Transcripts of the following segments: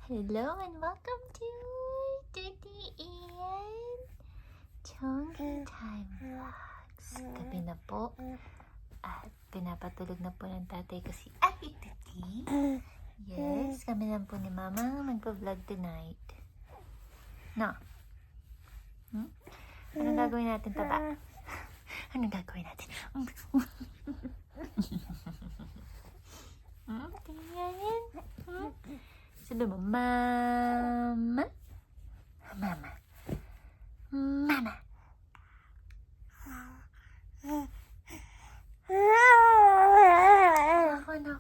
Hello and welcome to Titi and Chongi Time Vlogs. Gabi na po at pinapatulog na po ng tatay ko si Ate Titi. Yes, kami lang po ni Mama magpa-vlog tonight. No? Anong gagawin natin, taba? Anong gagawin natin? Tingnan. Sabi mo, Mama. Mama. Mama.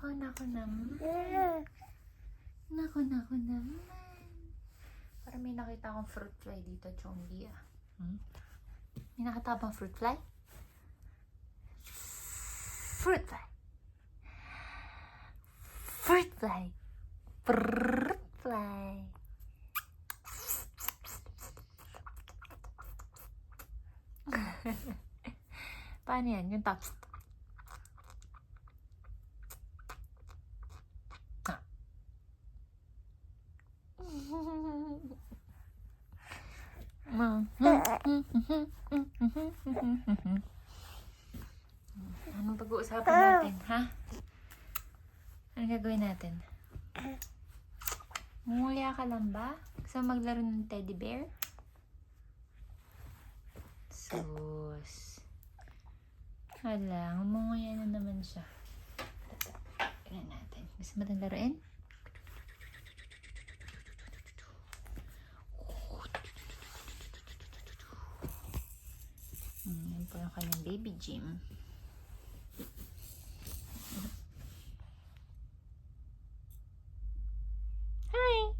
Nako naman. Nako naman. Parang may nakita akong fruit fly dito, Chongi. May nakita bang fruit fly? Fruit fly. Fruit fly. Fruit fly. Paano yan? Yung top. Anong pag-uusapan natin, ha? Anong gagawin natin? Mumulya ka lang ba? Gusto mo maglaro ng teddy bear? Sus. Hala, umunguya na naman siya. Tignan natin. Gusto mo itong laruin? Yan po yung kanyang baby gym. Hi!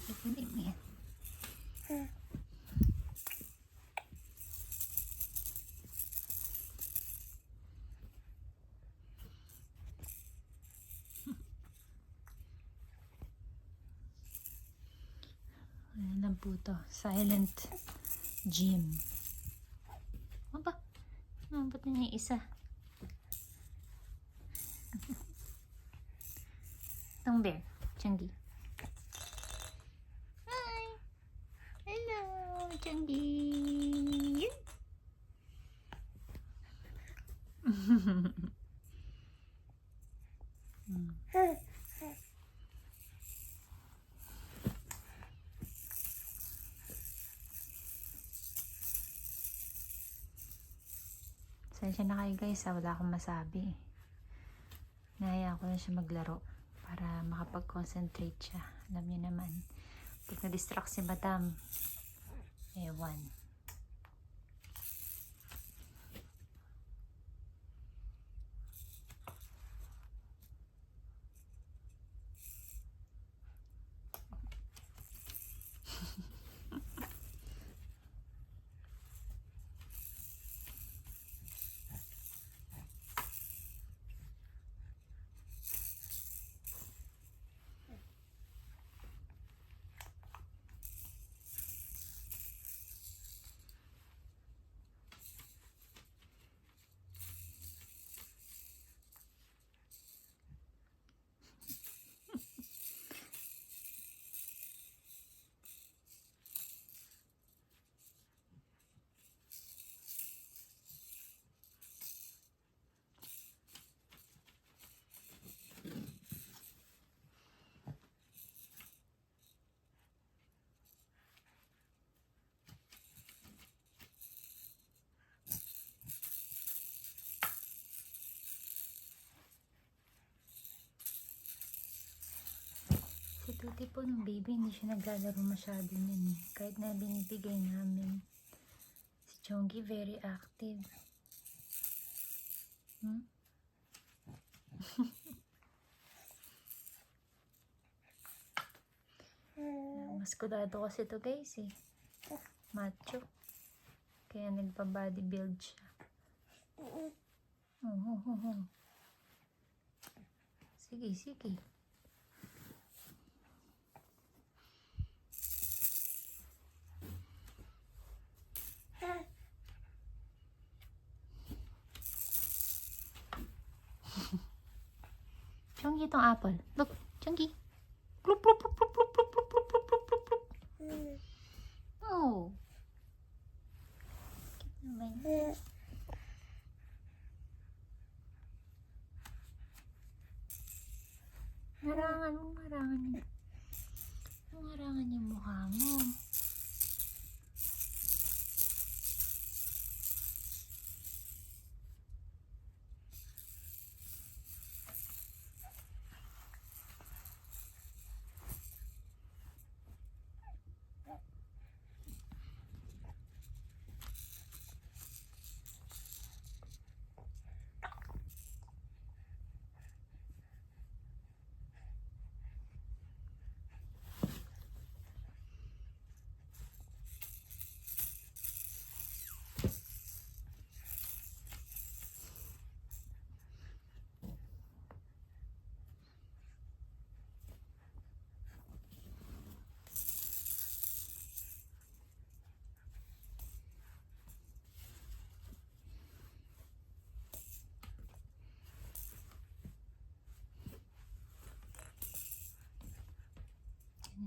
Ipunin mo yan. Ayan lang po to. Silent gym. Aba, ba't na yung isa? Itong bear, Chongi. Hi! Hello, Chongi! Sensya na kayo guys, wala akong masabi. Nahaya ko na siya maglaro para makapag-concentrate siya. Alam niyo naman, pag na-distract si Madam, ewan. Si Tuti po nung baby, hindi siya naglalaro masyado niyan eh. Kahit na binibigay namin. Si Chongi very active. Maskulado kasi to guys eh. Macho. Kaya nagpa-bodybuild siya. Sige, sige. Chunky itong apple. Look, Chunky. Plup, plup, plup, plup, plup, plup, plup, plup, plup, plup, plup, plup. Oh. Harangan mo, harangan niya. Harangan yung mukha mo.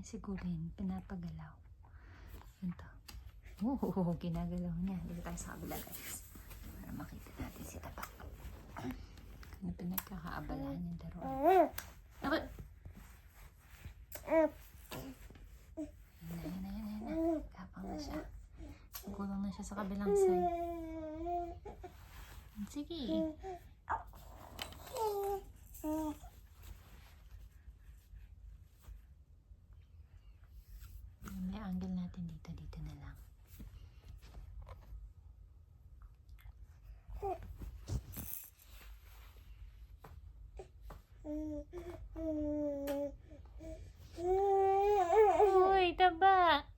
Siguro yun, pinapagalaw. Ito. Oh, ginagalaw niya. Dito tayo sa kabila, guys. Para makita natin si Tabak. Ano pinagkakaabalahan yung laruan. Aba! Ayan. Kapang na siya. Gulong na siya sa kabilang side. Sige. May angle natin dito na lang. Uy, Taba!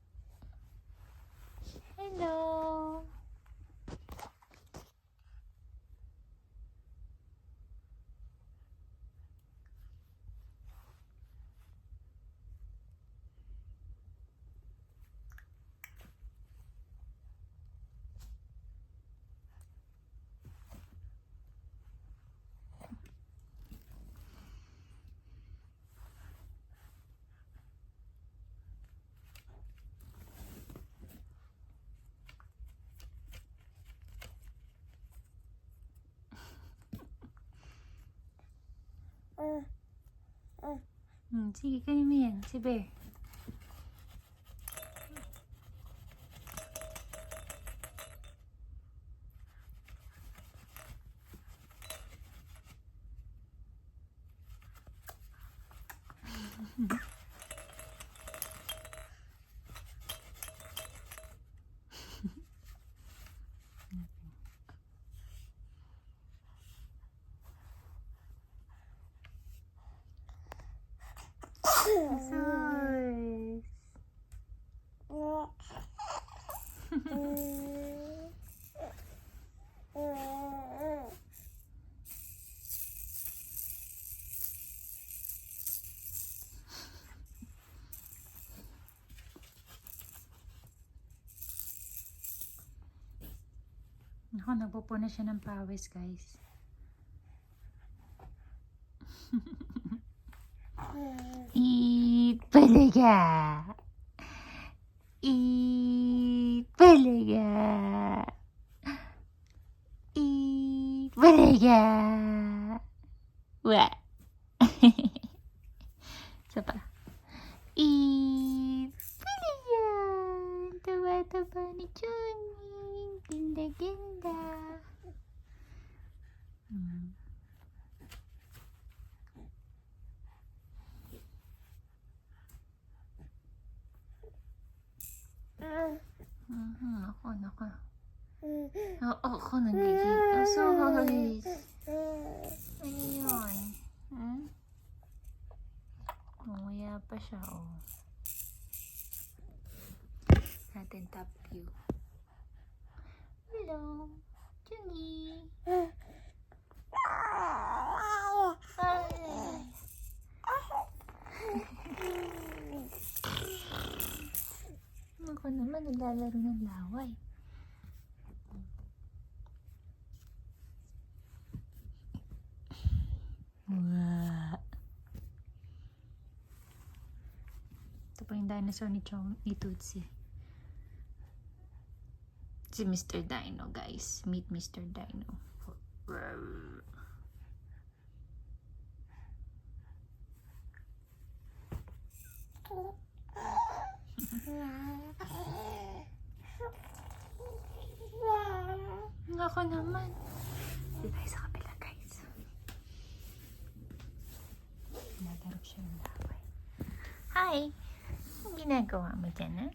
Hello! Sige, kanin mo yan. Si Bear. Sus. Ako, nagpupuno siya ng pawis, guys. Ipalaga! Ipalaga! Ipalaga! Wah! Isa pa. Ipalaga! Tawa-tawa ni Johnny. Ganda-ganda. Ako. Ako nagiging. Sorry. Ano yun? Umuya pa siya, oh. Natin top view. Hello. Jungi. Ako naman, naglalaro ng laway. Wow. yung dinosaur ni Tootsie. Si Mr. Dino, guys. Meet Mr. Dino. Ako naman. Di tayo sa kabila, guys. Nadarap siya ng laway. Hi! Ang ginagawa mo dyan, ha?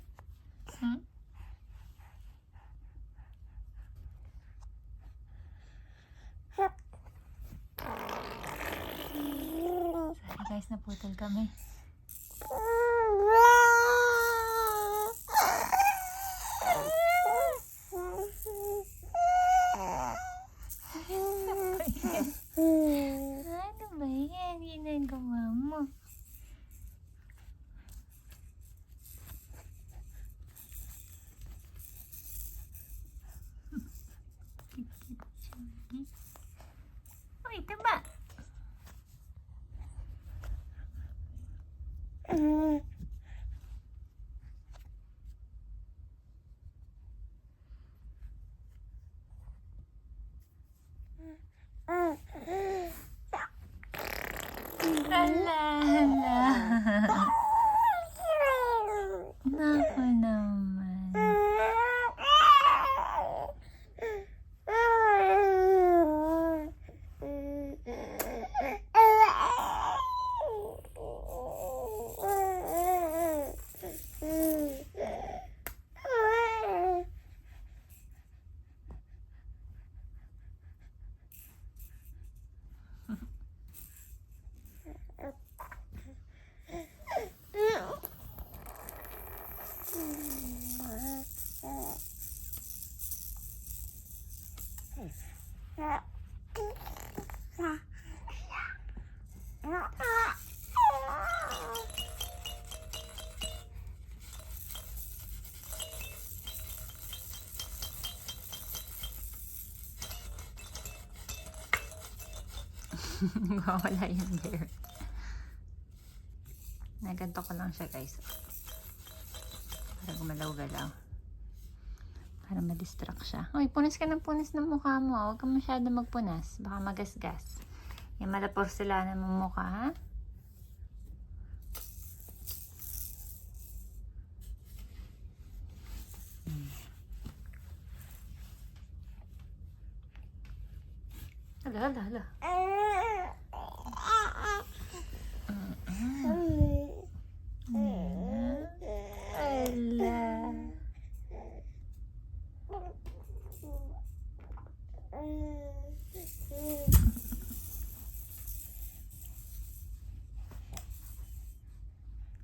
Sorry guys, naputol kami. Ano ba yan? Ginagawa mo? Oh, ito ba? Ala, ala. Naku naman. Wala yung bear. Naganto ko lang siya, guys. Para gumalaw-galaw. Para ma-distract siya. Uy, punas ka ng punas ng mukha mo. Huwag ka masyado magpunas. Baka magasgas. Yung malaporselanan mo mukha, ha? Hala, hala, hala.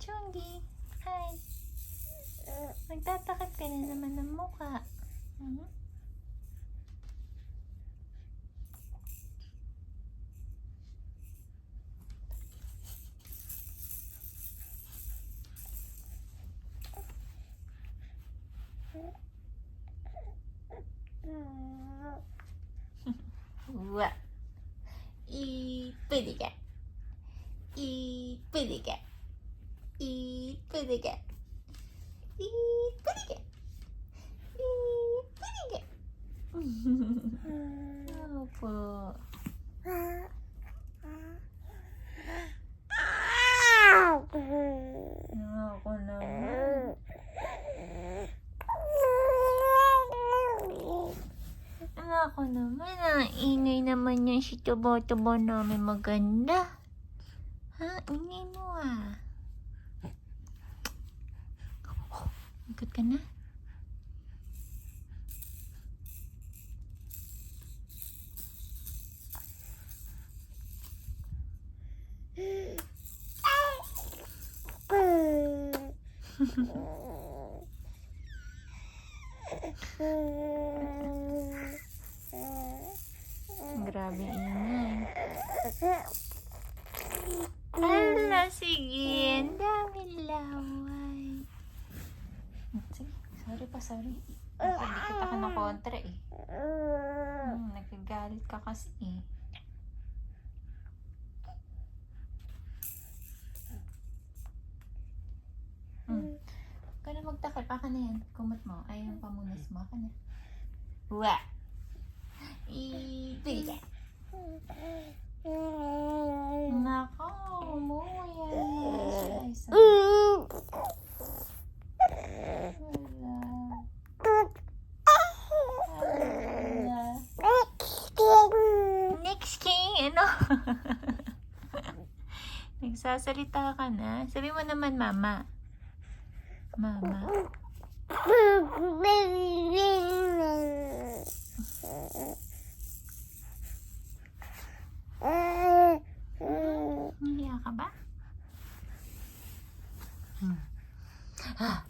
Chungi, hi. Magtatakip ka na naman ng mukha. What? Pwede ka. Pwede ka. Pwede ka. Pwede ka. Pwede ka. Opo. Ako naman. Ako naman, ang ingay naman yan si tubo-tubo namin maganda. Ha? Ingay mo ah. Ikot ka na? Grabe ingay. Ala, sige. Ang dami laway. Sige, sorry pa, sorry. Nagkadikit ako ng kontra eh. Nagkagalit ka kasi eh. Baka na yan. Kumot mo. Ay, yung pamunas mo. Baka na. Uwa! Ipili ka. Nako, umuwi yan. Isa. Wala. Next king, ano? Nagsasalita ka na. Sabi mo naman, mama. Mama. Nahiya ka ba? Ah.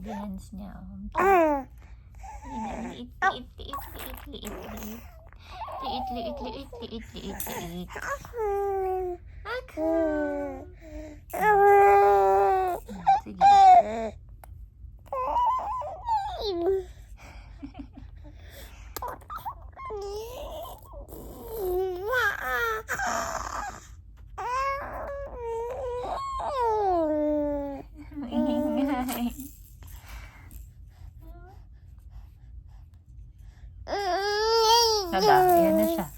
Hands niya. Liit. Sige. Ingay. Hala, ayan na siya.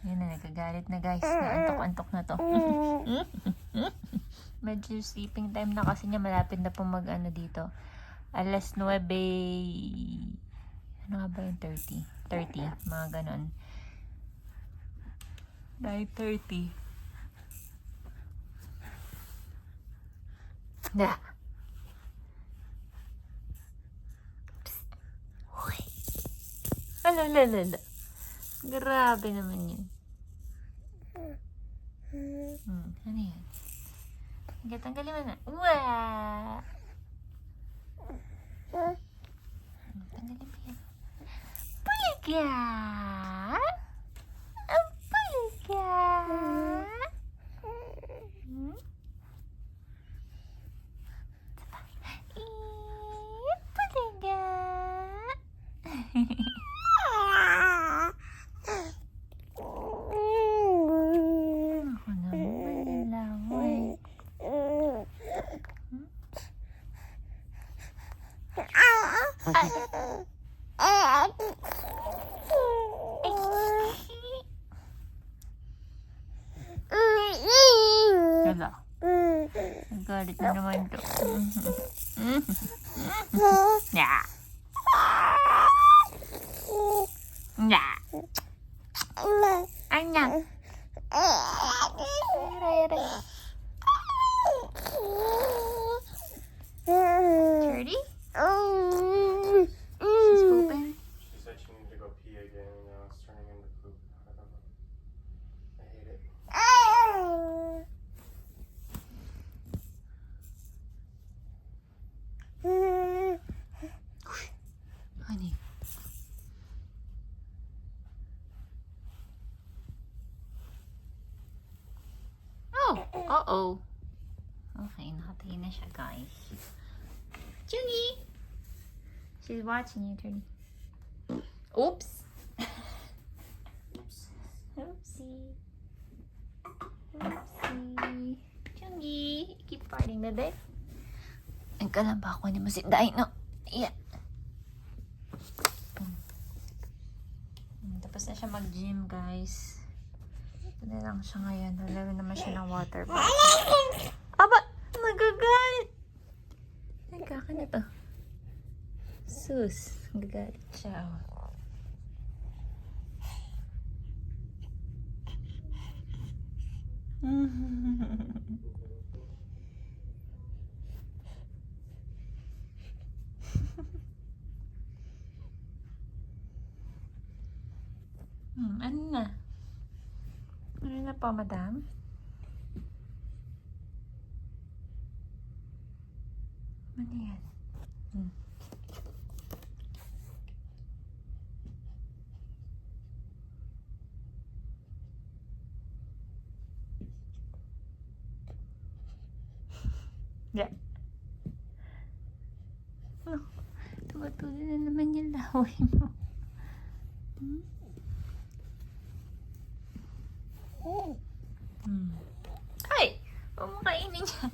Ayan na, nagagalit na guys. Naantok-antok na to. Medyo sleeping time na kasi niya. Malapit na po mag-ano dito. Alas 9. Ano nga ba yung 30? 30, mga ganon. 9:30. Na. Alalala. Grabe naman yun. Ano yan? Tanggalin mo na. Wah! Tanggalin mo yan. Puliga! Ang puliga! Puliga! Ako naman langoy. Hala. Nagalit na naman to. Yeah. Yeah. Anyang. Charity? She's pooping. She said she needed to go pee again and now it's turning into poop. I don't know. I hate it. Honey. Oh! Uh-oh. Okay, nakatayo na siya, guys. Jungi! She's watching you, Trini. Oops! Oopsie. Oopsie. Jungi! Keep farting, bebe. Ang kalam ba ako ni mo si Dino? Yeah. Tapos na siya mag-gym, guys. Ito na lang siya ngayon. Nalaro naman siya ng water bottle. Aba! Nagagalit! Nagkaka na to. Sus. Nagagalit siya. Ano na? Ano na po, madam? Ano yan? Yeah. Oh, tuwa-tuwa na naman yung laway mo. Hmm? Hmm. Ay! Huwag mo kainin yan.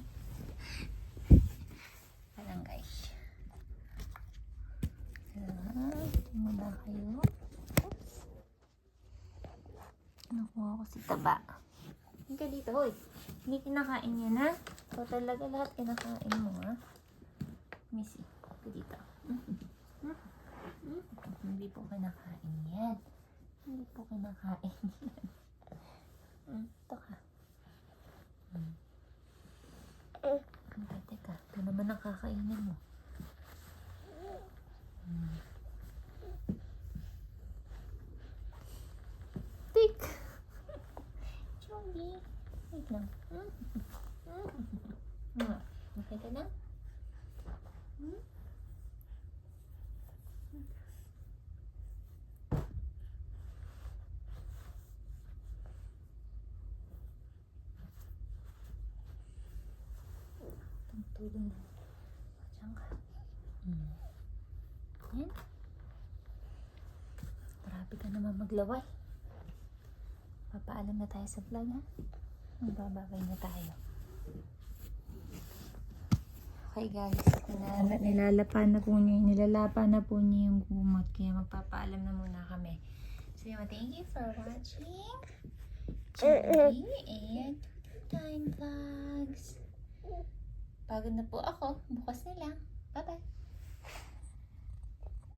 Parang guys. Muna kayo. Oops. Nakuha ko si taba. Hindi ka dito, hoy. Hindi kinakain yan, ha? O talaga lahat kinakain mo, ha? Missy, ka dito. Hindi po kinakain yan. Hindi po kinakain yan. Ito ka. Teka. Ito naman ang kakainin mo. Tik! Chungi! Wait lang. Okay ka na? Tulong na. Diyan ka. Yan. Grabe ka naman maglaway. Papaalam na tayo sa vlog, ha? Magbababay na tayo. Okay guys, nilalapa na po niyo yung kumot. Kaya magpapaalam na muna kami. So thank you for watching Joey and Time Vlogs. Pagod na po ako.